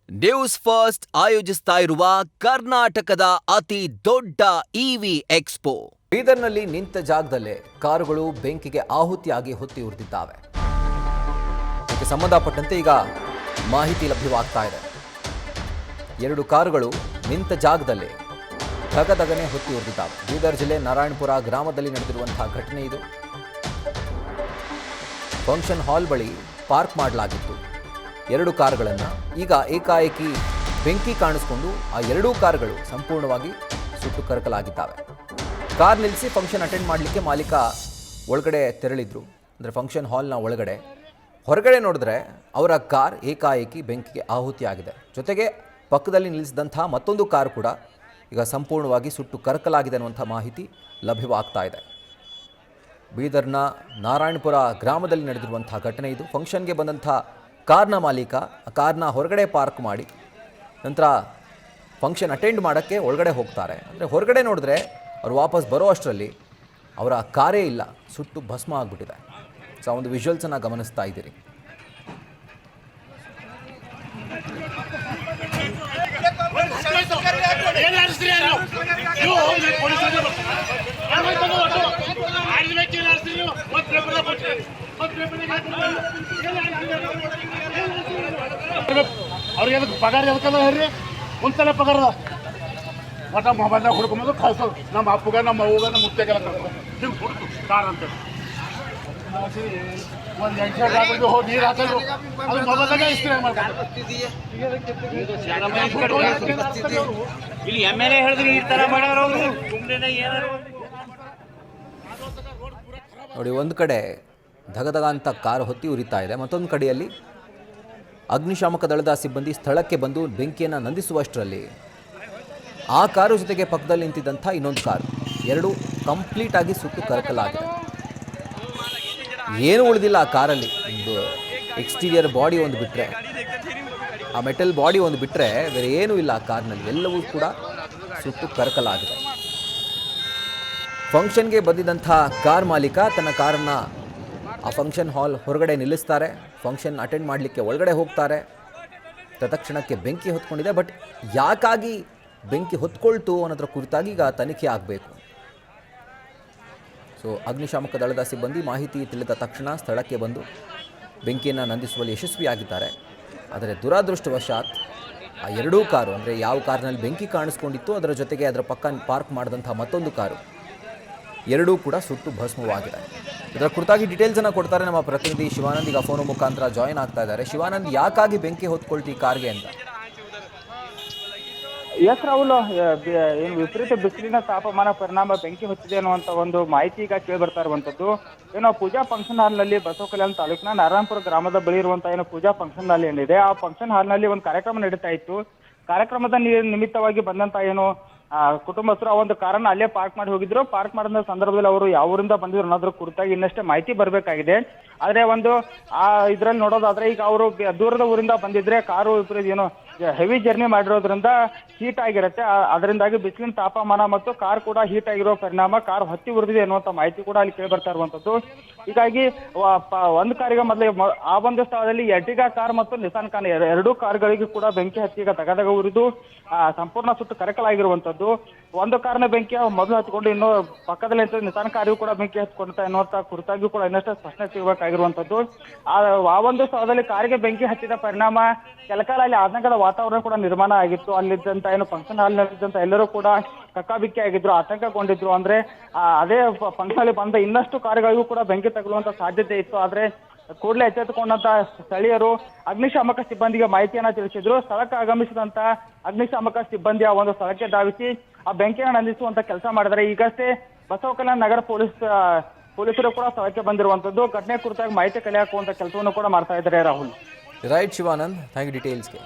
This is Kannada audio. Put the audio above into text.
ನ್ಯೂಸ್ ಫಸ್ಟ್ ಆಯೋಜಿಸ್ತಾ ಇರುವ ಕರ್ನಾಟಕದ ಅತಿ ದೊಡ್ಡ ಇವಿ ಎಕ್ಸ್ಪೋ. ಬೀದರ್ನಲ್ಲಿ ನಿಂತ ಜಾಗದಲ್ಲೇ ಕಾರುಗಳು ಬೆಂಕಿಗೆ ಆಹುತಿಯಾಗಿ ಹೊತ್ತಿ ಉರಿದಿದ್ದಾವೆ. ಇದಕ್ಕೆ ಸಂಬಂಧಪಟ್ಟಂತೆ ಈಗ ಮಾಹಿತಿ ಲಭ್ಯವಾಗ್ತಾ ಇದೆ. 2 ಕಾರುಗಳು ನಿಂತ ಜಾಗದಲ್ಲೇ ಧಗಧಗನೆ ಹೊತ್ತಿ ಉರಿದಿದ್ದಾವೆ. ಬೀದರ್ ಜಿಲ್ಲೆ ನಾರಾಯಣಪುರ ಗ್ರಾಮದಲ್ಲಿ ನಡೆದಿರುವಂತಹ ಘಟನೆ ಇದು. ಫಂಕ್ಷನ್ ಹಾಲ್ ಬಳಿ ಪಾರ್ಕ್ ಮಾಡಲಾಗಿತ್ತು 2 ಕಾರುಗಳನ್ನು. ಈಗ ಏಕಾಏಕಿ ಬೆಂಕಿ ಕಾಣಿಸಿಕೊಂಡು ಆ 2 ಕಾರುಗಳು ಸಂಪೂರ್ಣವಾಗಿ ಸುಟ್ಟು ಕರಕಲಾಗಿದ್ದಾವೆ. ಕಾರ್ ನಿಲ್ಲಿಸಿ ಫಂಕ್ಷನ್ ಅಟೆಂಡ್ ಮಾಡಲಿಕ್ಕೆ ಮಾಲೀಕ ಒಳಗಡೆ ತೆರಳಿದ್ರು, ಅಂದರೆ ಫಂಕ್ಷನ್ ಹಾಲ್ನ ಒಳಗಡೆ. ಹೊರಗಡೆ ನೋಡಿದ್ರೆ ಅವರ ಕಾರ್ ಏಕಾಏಕಿ ಬೆಂಕಿಗೆ ಆಹುತಿಯಾಗಿದೆ. ಜೊತೆಗೆ ಪಕ್ಕದಲ್ಲಿ ನಿಲ್ಲಿಸಿದಂಥ ಮತ್ತೊಂದು ಕಾರು ಕೂಡ ಈಗ ಸಂಪೂರ್ಣವಾಗಿ ಸುಟ್ಟು ಕರಕಲಾಗಿದೆ ಅನ್ನುವಂಥ ಮಾಹಿತಿ ಲಭ್ಯವಾಗ್ತಾ ಇದೆ. ಬೀದರ್ನ ನಾರಾಯಣಪುರ ಗ್ರಾಮದಲ್ಲಿ ನಡೆದಿರುವಂಥ ಘಟನೆ ಇದು. ಫಂಕ್ಷನ್ಗೆ ಬಂದಂಥ ಕಾರ್ನ ಮಾಲೀಕ ಕಾರ್ನ ಹೊರಗಡೆ ಪಾರ್ಕ್ ಮಾಡಿ ನಂತರ ಫಂಕ್ಷನ್ ಅಟೆಂಡ್ ಮಾಡೋಕ್ಕೆ ಒಳಗಡೆ ಹೋಗ್ತಾರೆ. ಅಂದರೆ ಹೊರಗಡೆ ನೋಡಿದ್ರೆ ಅವ್ರು ವಾಪಸ್ ಬರೋ ಅಷ್ಟರಲ್ಲಿ ಅವರ ಕಾರೇ ಇಲ್ಲ, ಸುಟ್ಟು ಭಸ್ಮ ಆಗಿಬಿಟ್ಟಿದೆ. ಸೊ ಒಂದು ವಿಜುವಲ್ಸನ್ನು ಗಮನಿಸ್ತಾ ಇದ್ದೀರಿ. ಅವ್ರಿಗೆ ಅದಕ್ಕೆ ಪಗಾರ ಎದಕ್ಕಲ್ಲ ಹೇಳ್ರಿ, ಒಂದ್ಸಲ ಪಗಾರದ ಒಟ್ಟ ಮೊಬೈಲ್ನಾಗ ಹುಡ್ಕೊಂಬಂದು ಕಳ್ಸೋದು. ನಮ್ಮ ಅಪ್ಪಗ ನಮ್ಮ ಅವ್ಗ ನಮ್ಮ ಮುತ್ತೆಗೆಲ್ಲ ಕಳ್ಸೋದು. ಹಿಂಗೆ ಹುಡ್ತು ಕಾರ್ ಅಂತ ಒಂದು ಎಂಟು ಹೋಗಿ ನೀರು ಹಾಕಲು ಅದು ಮೊಬೈಲ್ನಾಗ ಇಸ್ತ್ರಿ ಮಾಡ್ತಾರೆ. ಇಲ್ಲಿ MLA ಹೇಳಿದ್ರು ಈ ಥರ ಮಾಡೋರು ನೋಡಿ, ಒಂದು ಕಡೆ ಧಗಧಗ ಅಂತ ಕಾರು ಹೊತ್ತಿ ಉರಿತಾ ಇದೆ, ಮತ್ತೊಂದು ಕಡೆಯಲ್ಲಿ ಅಗ್ನಿಶಾಮಕ ದಳದ ಸಿಬ್ಬಂದಿ ಸ್ಥಳಕ್ಕೆ ಬಂದು ಬೆಂಕಿಯನ್ನು ನಂದಿಸುವಷ್ಟರಲ್ಲಿ ಆ ಕಾರು ಜೊತೆಗೆ ಪಕ್ಕದಲ್ಲಿ ನಿಂತಿದ್ದಂಥ ಇನ್ನೊಂದು ಕಾರು 2 ಕಂಪ್ಲೀಟ್ ಆಗಿ ಸುಟ್ಟು ಕರಕಲಾಗಿದೆ. ಏನೂ ಉಳಿದಿಲ್ಲ ಆ ಕಾರಲ್ಲಿ. ಒಂದು ಎಕ್ಸ್ಟೀರಿಯರ್ ಬಾಡಿ ಒಂದು ಬಿಟ್ಟರೆ, ಆ ಮೆಟಲ್ ಬಾಡಿ ಒಂದು ಬಿಟ್ಟರೆ ಬೇರೆ ಏನೂ ಇಲ್ಲ ಆ ಕಾರ್ನಲ್ಲಿ. ಎಲ್ಲವೂ ಕೂಡ ಸುಟ್ಟು ಕರಕಲಾಗಿದೆ. ಫಂಕ್ಷನ್ಗೆ ಬಂದಿದ್ದಂಥ ಕಾರ್ ಮಾಲೀಕ ತನ್ನ ಕಾರನ್ನು ಆ ಫಂಕ್ಷನ್ ಹಾಲ್ ಹೊರಗಡೆ ನಿಲ್ಲಿಸ್ತಾರೆ. ಫಂಕ್ಷನ್ ಅಟೆಂಡ್ ಮಾಡಲಿಕ್ಕೆ ಒಳಗಡೆ ಹೋಗ್ತಾರೆ. ತತ್ಕ್ಷಣಕ್ಕೆ ಬೆಂಕಿ ಹೊತ್ಕೊಂಡಿದೆ. ಬಟ್ ಯಾಕಾಗಿ ಬೆಂಕಿ ಹೊತ್ಕೊಳ್ತು ಅನ್ನೋದ್ರ ಕುರಿತಾಗಿ ಈಗ ತನಿಖೆ ಆಗಬೇಕು. ಸೊ ಅಗ್ನಿಶಾಮಕ ದಳದ ಸಿಬ್ಬಂದಿ ಮಾಹಿತಿ ತಿಳಿದ ತಕ್ಷಣ ಸ್ಥಳಕ್ಕೆ ಬಂದು ಬೆಂಕಿಯನ್ನು ನಂದಿಸುವಲ್ಲಿ ಯಶಸ್ವಿಯಾಗಿದ್ದಾರೆ. ಆದರೆ ದುರಾದೃಷ್ಟವಶಾತ್ ಆ 2 ಕಾರು, ಅಂದರೆ ಯಾವ ಕಾರಿನಲ್ಲಿ ಬೆಂಕಿ ಕಾಣಿಸ್ಕೊಂಡಿತ್ತು ಅದರ ಜೊತೆಗೆ ಅದರ ಪಕ್ಕ ಪಾರ್ಕ್ ಮಾಡಿದಂಥ ಮತ್ತೊಂದು ಕಾರು 2 ಕೂಡ ಸುಟ್ಟು ಭಸ್ಮವಾಗಿದೆ. ಇದರ ಕುರಿತಾಗಿ ಡೀಟೇಲ್ಸನ್ನು ಕೊಡ್ತಾರೆ ನಮ್ಮ ಪ್ರತಿನಿಧಿ ಶಿವಾನಂದ್. ಈಗ ಫೋನ್ ಮುಖಾಂತರ ಜಾಯಿನ್ ಆಗ್ತಾ ಇದ್ದಾರೆ. ಶಿವಾನಂದ್, ಯಾಕಾಗಿ ಬೆಂಕಿ ಹೊತ್ಕೊಳ್ತಿ ಕಾರ್ಗೆ ಅಂತ? ಎಸ್ ರಾಹುಲ್, ಏನು ವಿಪರೀತ ಬಿಸಿಲಿನ ತಾಪಮಾನ ಪರಿಣಾಮ ಬೆಂಕಿ ಹೊತ್ತಿದೆ ಅನ್ನುವಂಥ ಒಂದು ಮಾಹಿತಿ ಈಗ ಕೇಳಿ ಬರ್ತಾ ಇರುವಂಥದ್ದು. ಏನೋ ಪೂಜಾ ಫಂಕ್ಷನ್ ಹಾಲ್ನಲ್ಲಿ ಬಸವ ಕಲ್ಯಾಣ ತಾಲೂಕಿನ ನಾರಾಯಣಪುರ ಗ್ರಾಮದ ಬಳಿ ಇರುವಂಥ ಏನೋ ಪೂಜಾ ಫಂಕ್ಷನ್ ಹಾಲ್ ಏನಿದೆ, ಆ ಫಂಕ್ಷನ್ ಹಾಲ್ನಲ್ಲಿ ಒಂದು ಕಾರ್ಯಕ್ರಮ ನಡೀತಾ ಇತ್ತು. ಕಾರ್ಯಕ್ರಮದ ನಿಮಿತ್ತವಾಗಿ ಬಂದಂತ ಏನು ಕುಟುಂಬಸ್ಥರು ಆ ಒಂದು ಕಾರನ್ನ ಅಲ್ಲೇ ಪಾರ್ಕ್ ಮಾಡಿ ಹೋಗಿದ್ರು. ಪಾರ್ಕ್ ಮಾಡಿದ ಸಂದರ್ಭದಲ್ಲಿ ಅವರು ಯಾವ ಊರಿಂದ ಬಂದಿದ್ರು ಅನ್ನೋದ್ರ ಕುರಿತಾಗಿ ಇನ್ನಷ್ಟೇ ಮಾಹಿತಿ ಬರಬೇಕಾಗಿದೆ. ಆದ್ರೆ ಒಂದು ಇದ್ರಲ್ಲಿ ನೋಡೋದಾದ್ರೆ, ಈಗ ಅವರು ದೂರದ ಊರಿಂದ ಬಂದಿದ್ರೆ ಕಾರು ಏನು ಹೆವಿ ಜರ್ನಿ ಮಾಡಿರೋದ್ರಿಂದ ಹೀಟ್ ಆಗಿರುತ್ತೆ. ಅದರಿಂದಾಗಿ ಬಿಸಿಲಿನ ತಾಪಮಾನ ಮತ್ತು ಕಾರ್ ಕೂಡ ಹೀಟ್ ಆಗಿರೋ ಪರಿಣಾಮ ಕಾರ್ ಹೊತ್ತಿ ಉರಿದಿದೆ ಅನ್ನುವಂಥ ಮಾಹಿತಿ ಕೂಡ ಅಲ್ಲಿ ಕೇಳಿ ಬರ್ತಾ ಇರುವಂತದ್ದು. ಹೀಗಾಗಿ ಒಂದು ಕಾರಿಗೆ ಮೊದಲು ಆ ಒಂದು ಸ್ಥಳದಲ್ಲಿ ಎರ್ಟಿಗಾ ಕಾರ್ ಮತ್ತು ನಿಸಾನ್ ಕಾರ್ 2 ಕಾರ್ಗಳಿಗೆ ಕೂಡ ಬೆಂಕಿ ಹತ್ತಿ ಈಗ ತಗದಗ ಉರಿದು ಸಂಪೂರ್ಣ ಸುಟ್ಟು ಕರಕಲಾಗಿರುವಂತದ್ದು. ಒಂದು ಕಾರ್ನ ಬೆಂಕಿ ಮೊದಲು ಹತ್ಕೊಂಡು ಇನ್ನೂ ಪಕ್ಕದಲ್ಲಿ ನಿಸಾನ್ ಕಾರಿಗೂ ಕೂಡ ಬೆಂಕಿ ಹತ್ಕೊಂಡ ಎನ್ನುವಂತ ಕುರಿತಾಗಿಯೂ ಕೂಡ ಇನ್ನಷ್ಟೇ ಸ್ಪಷ್ಟನೆ ಸಿಗಬೇಕಾಗಿರುವಂತದ್ದು. ಆ ಒಂದು ಸ್ಥಳದಲ್ಲಿ ಕಾರಿಗೆ ಬೆಂಕಿ ಹತ್ತಿದ ಪರಿಣಾಮ ಕೆಲಕಾಲ ಅಲ್ಲಿ ಆತಂಕದ ವಾತಾವರಣ ಕೂಡ ನಿರ್ಮಾಣ ಆಗಿತ್ತು. ಅಲ್ಲಿದ್ದಂತ ಏನು ಫಂಕ್ಷನ್ ಹಾಲ್ ನಲ್ಲಿದ್ದಂತ ಎಲ್ಲರೂ ಕೂಡ ಕಕ್ಕಾಬಿಕ್ಕಿ ಆಗಿದ್ರು, ಆತಂಕಗೊಂಡಿದ್ರು. ಅಂದ್ರೆ ಅದೇ ಫಂಕ್ಷನ್ ಅಲ್ಲಿ ಬಂದ ಇನ್ನಷ್ಟು ಕಾರುಗಳಿಗೂ ಕೂಡ ಬೆಂಕಿ ತಗುಲುವಂತ ಸಾಧ್ಯತೆ ಇತ್ತು. ಆದ್ರೆ ಕೂಡಲೇ ಎಚ್ಚೆತ್ತುಕೊಂಡಂತ ಸ್ಥಳೀಯರು ಅಗ್ನಿಶಾಮಕ ಸಿಬ್ಬಂದಿಗೆ ಮಾಹಿತಿಯನ್ನ ತಿಳಿಸಿದ್ರು. ಸ್ಥಳಕ್ಕೆ ಆಗಮಿಸಿದಂತ ಅಗ್ನಿಶಾಮಕ ಸಿಬ್ಬಂದಿ ಆ ಒಂದು ಸ್ಥಳಕ್ಕೆ ಧಾವಿಸಿ ಆ ಬೆಂಕಿಯನ್ನು ನಂದಿಸುವಂತ ಕೆಲಸ ಮಾಡಿದರೆ. ಈಗಷ್ಟೇ ಬಸವ ಕಲ್ಯಾಣ ನಗರ ಪೊಲೀಸರು ಕೂಡ ಸ್ಥಳಕ್ಕೆ ಬಂದಿರುವಂತದ್ದು. ಘಟನೆ ಕುರಿತಾಗಿ ಮಾಹಿತಿ ಕಲೆ ಹಾಕುವಂತ ಕೆಲಸವನ್ನು ಕೂಡ ಮಾಡ್ತಾ ಇದ್ದಾರೆ Rahul. Right Shivanand, thank you ಡೀಟೇಲ್ಸ್ಗೆ.